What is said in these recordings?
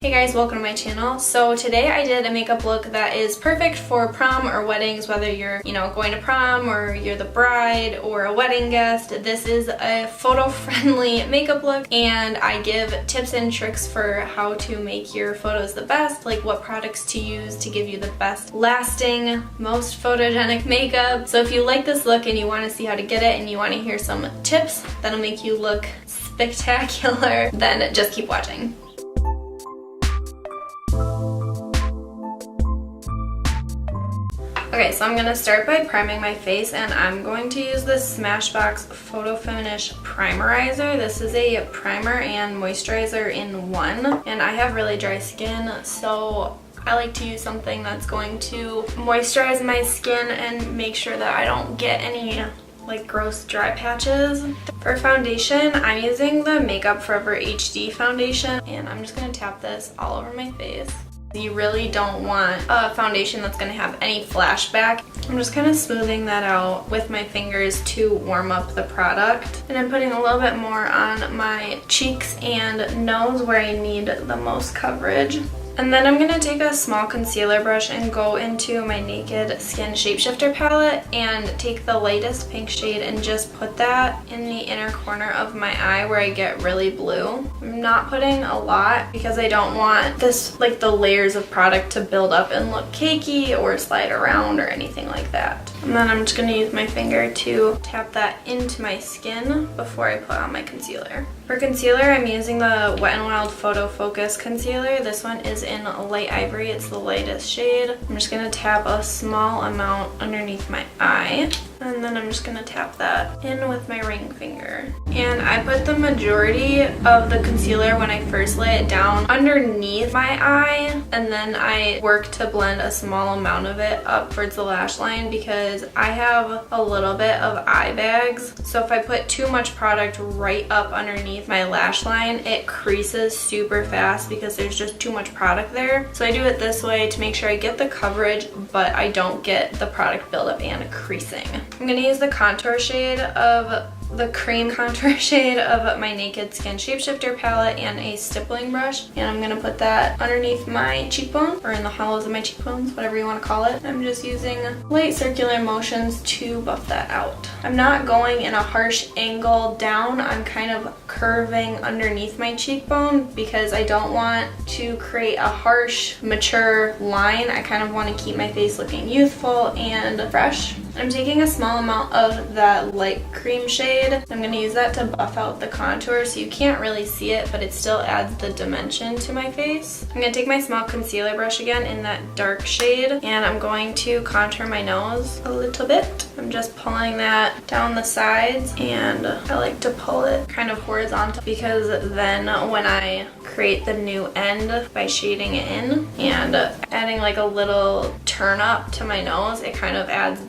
Hey guys, welcome to my channel. So today I did a makeup look that is perfect for prom or weddings, whether you're, going to prom or you're the bride or a wedding guest. This is a photo-friendly makeup look and I give tips and tricks for how to make your photos the best, like what products to use to give you the best lasting, most photogenic makeup. So if you like this look and you want to see how to get it and you want to hear some tips that'll make you look spectacular, then just keep watching. Okay, so I'm going to start by priming my face and I'm going to use this Smashbox Photo Finish Primerizer. This is a primer and moisturizer in one, and I have really dry skin, so I like to use something that's going to moisturize my skin and make sure that I don't get any like gross dry patches. For foundation, I'm using the Makeup Forever HD foundation and I'm just going to tap this all over my face. You really don't want a foundation that's going to have any flashback. I'm just kind of smoothing that out with my fingers to warm up the product. And I'm putting a little bit more on my cheeks and nose where I need the most coverage. And then I'm going to take a small concealer brush and go into my Naked Skin Shapeshifter palette and take the lightest pink shade and just put that in the inner corner of my eye where I get really blue. I'm not putting a lot because I don't want this, like the layers of product to build up and look cakey or slide around or anything like that. And then I'm just going to use my finger to tap that into my skin before I put on my concealer. For concealer, I'm using the Wet n Wild Photo Focus Concealer. This one is in Light Ivory. It's the lightest shade. I'm just going to tap a small amount underneath my eye. And then I'm just going to tap that in with my ring finger. And I put the majority of the concealer when I first lay it down underneath my eye. And then I work to blend a small amount of it up towards the lash line because I have a little bit of eye bags. So if I put too much product right up underneath my lash line, it creases super fast because there's just too much product there. So I do it this way to make sure I get the coverage, but I don't get the product buildup and creasing. I'm going to use the contour shade of the cream contour shade of my Naked Skin Shapeshifter palette and a stippling brush, and I'm going to put that underneath my cheekbone or in the hollows of my cheekbones, whatever you want to call it. I'm just using light circular motions to buff that out. I'm not going in a harsh angle down. I'm kind of curving underneath my cheekbone because I don't want to create a harsh, mature line. I kind of want to keep my face looking youthful and fresh. I'm taking a small amount of that light cream shade. I'm going to use that to buff out the contour so you can't really see it, but it still adds the dimension to my face. I'm going to take my small concealer brush again in that dark shade and I'm going to contour my nose a little bit. I'm just pulling that down the sides, and I like to pull it kind of horizontal because then when I create the new end by shading it in and adding like a little turn up to my nose, it kind of adds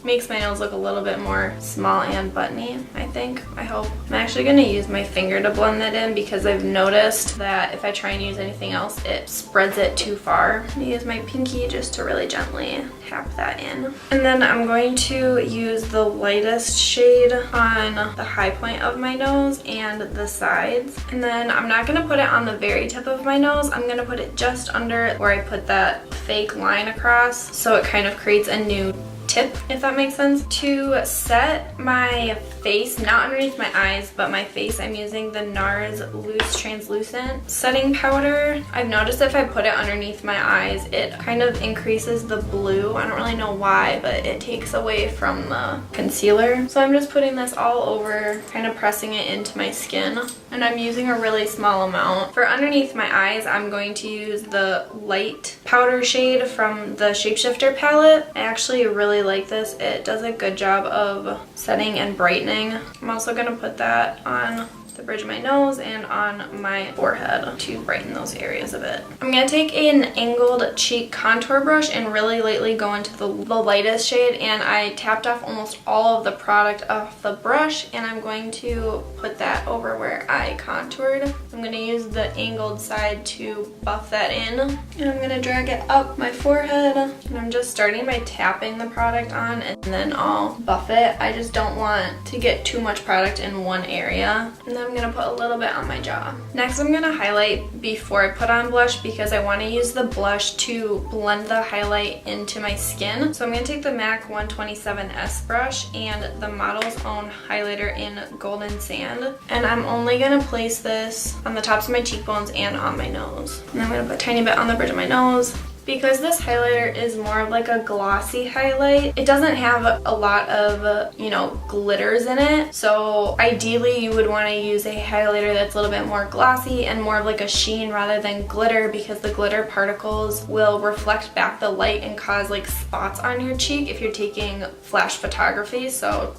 makes my nose look a little bit more small and buttony, I think. I hope. I'm actually going to use my finger to blend that in because I've noticed that if I try and use anything else, it spreads it too far. I'm going to use my pinky just to really gently tap that in. And then I'm going to use the lightest shade on the high point of my nose and the sides. And then I'm not going to put it on the very tip of my nose. I'm going to put it just under where I put that fake line across, so it kind of creates a new tip, if that makes sense. To set my face, not underneath my eyes, but my face, I'm using the NARS Loose Translucent Setting Powder. I've noticed if I put it underneath my eyes, it kind of increases the blue. I don't really know why, but it takes away from the concealer. So I'm just putting this all over, kind of pressing it into my skin. And I'm using a really small amount. For underneath my eyes, I'm going to use the light powder shade from the Shapeshifter palette. I actually really like this. It does a good job of setting and brightening. I'm also going to put that on the bridge of my nose and on my forehead to brighten those areas a bit. I'm going to take an angled cheek contour brush and really lightly go into the lightest shade, and I tapped off almost all of the product off the brush, and I'm going to put that over where I contoured. I'm I'm going to use the angled side to buff that in. And I'm going to drag it up my forehead. And I'm just starting by tapping the product on and then I'll buff it. I just don't want to get too much product in one area. And then I'm going to put a little bit on my jaw. Next, I'm going to highlight before I put on blush because I want to use the blush to blend the highlight into my skin. So I'm going to take the MAC 127S brush and the Model's Own highlighter in Golden Sand. And I'm only going to place this on the tops of my cheekbones and on my nose. And I'm going to put a tiny bit on the bridge of my nose. Because this highlighter is more of like a glossy highlight, it doesn't have a lot of, glitters in it. So ideally you would want to use a highlighter that's a little bit more glossy and more of like a sheen rather than glitter, because the glitter particles will reflect back the light and cause like spots on your cheek if you're taking flash photography. So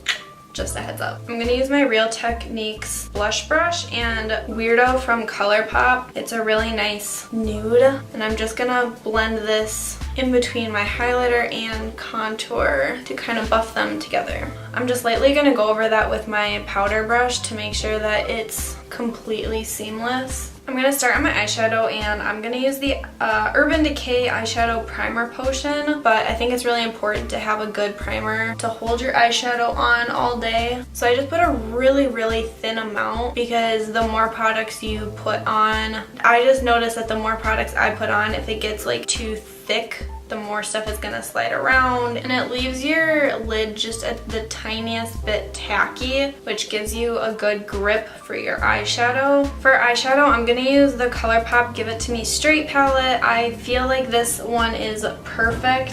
just a heads up. I'm going to use my Real Techniques blush brush and Weirdo from ColourPop. It's a really nice nude, and I'm just going to blend this in between my highlighter and contour to kind of buff them together. I'm just lightly going to go over that with my powder brush to make sure that it's completely seamless. I'm going to start on my eyeshadow and I'm going to use the Urban Decay Eyeshadow Primer Potion, but I think it's really important to have a good primer to hold your eyeshadow on all day. So I just put a really thin amount because the more products you put on, I just noticed that the more products I put on, if it gets like too thick, the more stuff is gonna slide around and it leaves your lid just the tiniest bit tacky, which gives you a good grip for your eyeshadow. For eyeshadow, I'm gonna use the ColourPop Give It To Me Straight palette. I feel like this one is perfect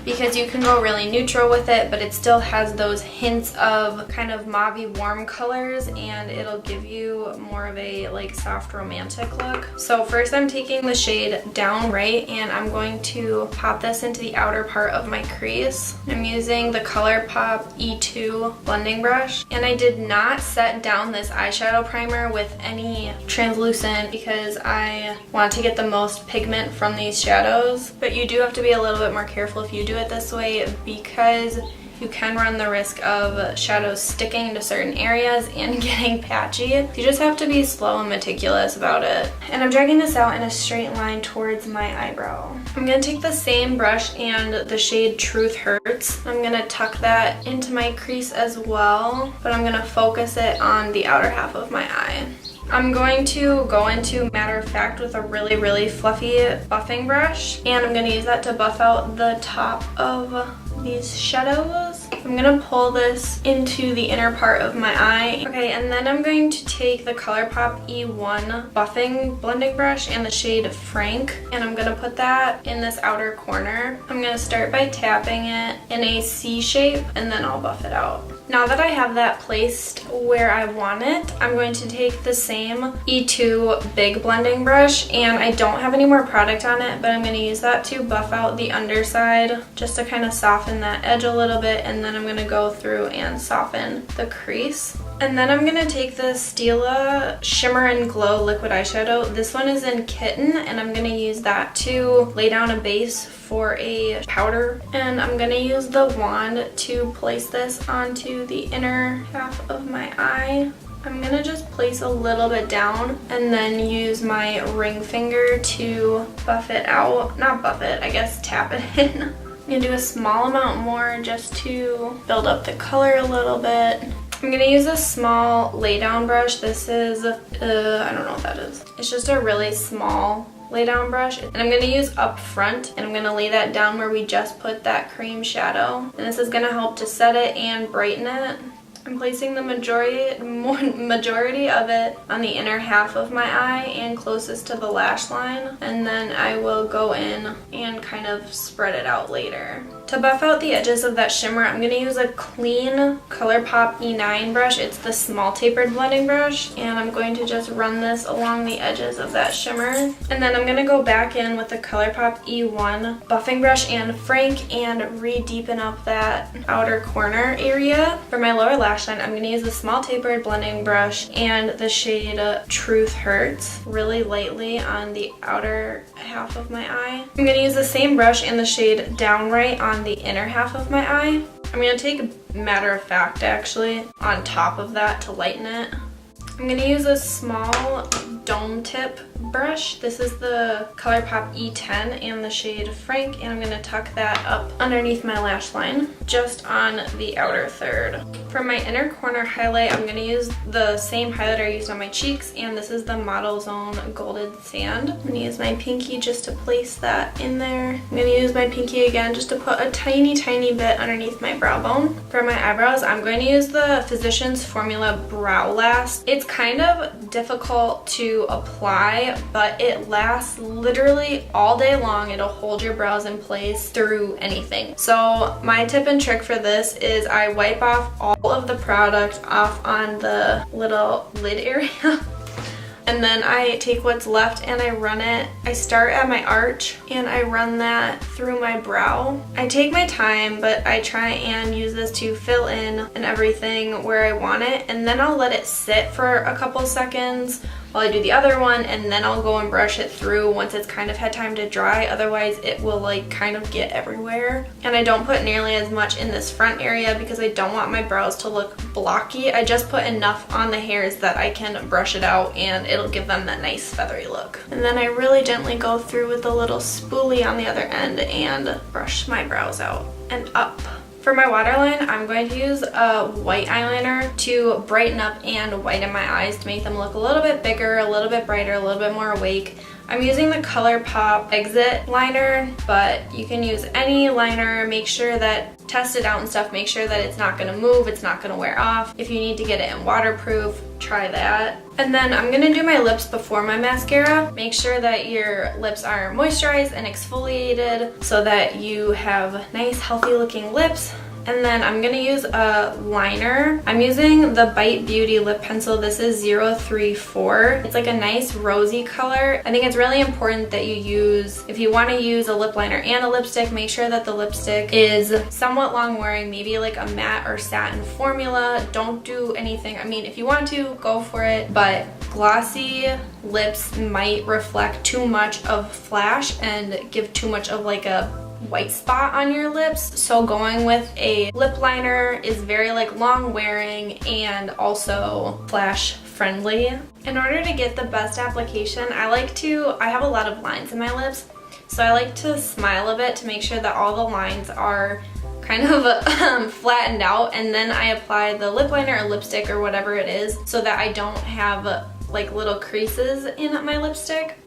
because you can go really neutral with it, but it still has those hints of kind of mauvey warm colors, and it'll give you more of a like soft romantic look. So first I'm taking the shade Downright and I'm going to pop this into the outer part of my crease. I'm using the ColourPop E2 blending brush, and I did not set down this eyeshadow primer with any translucent because I want to get the most pigment from these shadows, but you do have to be a little bit more careful if you do it this way because you can run the risk of shadows sticking to certain areas and getting patchy. You just have to be slow and meticulous about it. And I'm dragging this out in a straight line towards my eyebrow. I'm going to take the same brush and the shade Truth Hurts. I'm going to tuck that into my crease as well, but I'm going to focus it on the outer half of my eye. I'm going to go into Matter of Fact with a really fluffy buffing brush, and I'm going to use that to buff out the top of these shadows. I'm going to pull this into the inner part of my eye. Okay, and then I'm going to take the ColourPop E1 buffing blending brush and the shade Frank, and I'm going to put that in this outer corner. I'm going to start by tapping it in a C shape, and then I'll buff it out. Now that I have that placed where I want it, I'm going to take the same E2 big blending brush, and I don't have any more product on it, but I'm going to use that to buff out the underside just to kind of soften that edge a little bit, and then I'm going to go through and soften the crease. And then I'm going to take the Stila Shimmer and Glow liquid eyeshadow. This one is in Kitten, and I'm going to use that to lay down a base for a powder. And I'm going to use the wand to place this onto the inner half of my eye. I'm going to just place a little bit down and then use my ring finger to buff it out. Not buff it, I guess tap it in. I'm going to do a small amount more just to build up the color a little bit. I'm going to use a small lay down brush. This is, I don't know what that is. It's just a really small lay down brush, and I'm going to use up front, and I'm going to lay that down where we just put that cream shadow, and this is going to help to set it and brighten it. I'm placing the majority of it on the inner half of my eye and closest to the lash line, and then I will go in and kind of spread it out later. To buff out the edges of that shimmer, I'm going to use a clean ColourPop E9 brush. It's the small tapered blending brush, and I'm going to just run this along the edges of that shimmer. And then I'm going to go back in with the ColourPop E1 buffing brush and Frank and re-deepen up that outer corner area. For my lower lash line, I'm going to use the small tapered blending brush and the shade Truth Hurts really lightly on the outer half of my eye. I'm going to use the same brush and the shade Downright on the inner half of my eye. I'm going to take Matter of Fact actually on top of that to lighten it. I'm going to use a small dome tip brush. This is the ColourPop E10 and the shade Frank, and I'm going to tuck that up underneath my lash line, just on the outer third. For my inner corner highlight, I'm going to use the same highlighter I used on my cheeks, and this is the Model Zone Golden Sand. I'm going to use my pinky just to place that in there. I'm going to use my pinky again just to put a tiny bit underneath my brow bone. For my eyebrows, I'm going to use the Physicians Formula Brow Last. It's kind of difficult to apply, but it lasts literally all day long. It'll hold your brows in place through anything. So my tip and trick for this is I wipe off all of the product off on the little lid area. And then I take what's left and I run it. I start at my arch and I run that through my brow. I take my time, but I try and use this to fill in and everything where I want it. And then I'll let it sit for a couple seconds while I do the other one, and then I'll go and brush it through once it's kind of had time to dry. Otherwise it will like kind of get everywhere. And I don't put nearly as much in this front area because I don't want my brows to look blocky. I just put enough on the hairs that I can brush it out and it'll give them that nice feathery look. And then I really gently go through with a little spoolie on the other end and brush my brows out and up. For my waterline, I'm going to use a white eyeliner to brighten up and whiten my eyes to make them look a little bit bigger, a little bit brighter, a little bit more awake. I'm using the ColourPop Exit liner, but you can use any liner. Make sure that, test it out and stuff, make sure that it's not going to move, it's not going to wear off. If you need to get it in waterproof, try that. And then I'm going to do my lips before my mascara. Make sure that your lips are moisturized and exfoliated so that you have nice healthy looking lips. And then I'm going to use a liner. I'm using the Bite Beauty lip pencil. This is 034. It's like a nice rosy color. I think it's really important that you use, if you want to use a lip liner and a lipstick, make sure that the lipstick is somewhat long wearing, maybe like a matte or satin formula. Don't do anything, I mean, if you want to, go for it, but glossy lips might reflect too much of flash and give too much of like a white spot on your lips. So going with a lip liner is very like long wearing and also flash friendly. In order to get the best application, I have a lot of lines in my lips, so I like to smile a bit to make sure that all the lines are kind of flattened out, and then I apply the lip liner or lipstick or whatever it is so that I don't have like little creases in my lipstick.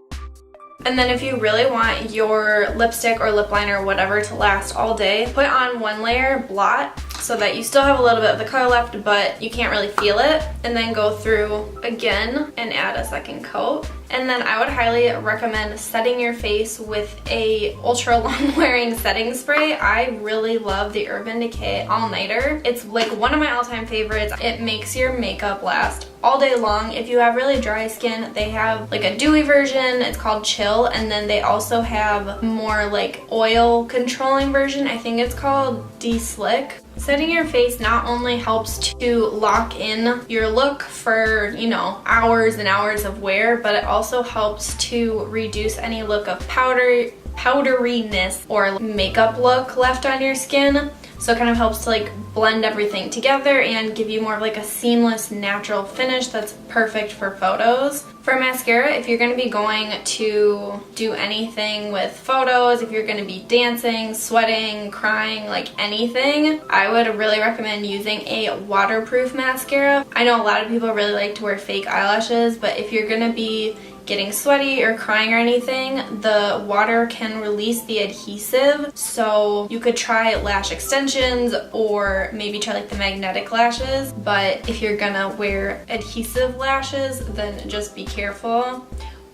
And then if you really want your lipstick or lip liner or whatever to last all day, put on one layer, blot, so that you still have a little bit of the color left, but you can't really feel it. And then go through again and add a second coat. And then I would highly recommend setting your face with a ultra long wearing setting spray. I really love the Urban Decay All Nighter. It's like one of my all-time favorites. It makes your makeup last all day long. If you have really dry skin, they have like a dewy version, it's called Chill, and then they also have more like oil controlling version. I think it's called De-Slick. Setting your face not only helps to lock in your look for, you know, hours and hours of wear, but it also helps to reduce any look of powderiness or makeup look left on your skin. So it kind of helps to like blend everything together and give you more of like a seamless, natural finish that's perfect for photos. For mascara, if you're going to be going to do anything with photos, if you're going to be dancing, sweating, crying, like anything, I would really recommend using a waterproof mascara. I know a lot of people really like to wear fake eyelashes, but if you're going to be getting sweaty or crying or anything, the water can release the adhesive. So you could try lash extensions or maybe try like the magnetic lashes. But if you're gonna wear adhesive lashes, then just be careful.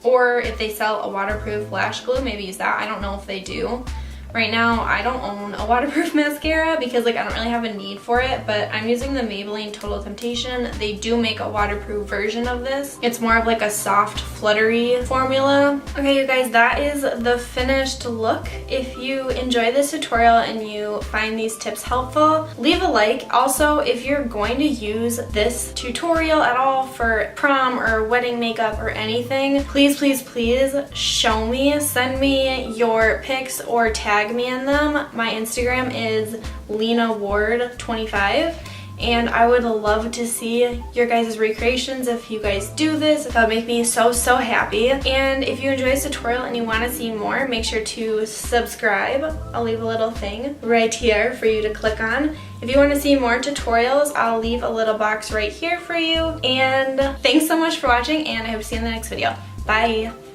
Or if they sell a waterproof lash glue, maybe use that. I don't know if they do. Right now, I don't own a waterproof mascara because like I don't really have a need for it, but I'm using the Maybelline Total Temptation. They do make a waterproof version of this. It's more of like a soft, fluttery formula. Okay, you guys, that is the finished look. If you enjoy this tutorial and you find these tips helpful, leave a like. Also, if you're going to use this tutorial at all for prom or wedding makeup or anything, please, please, please show me. Send me your pics or tag me in them. My Instagram is Lina Ward 25, and I would love to see your guys' recreations if you guys do this. That would make me so happy. And if you enjoy this tutorial and you want to see more, make sure to subscribe. I'll leave a little thing right here for you to click on. If you want to see more tutorials, I'll leave a little box right here for you. And thanks so much for watching, and I hope to see you in the next video. Bye!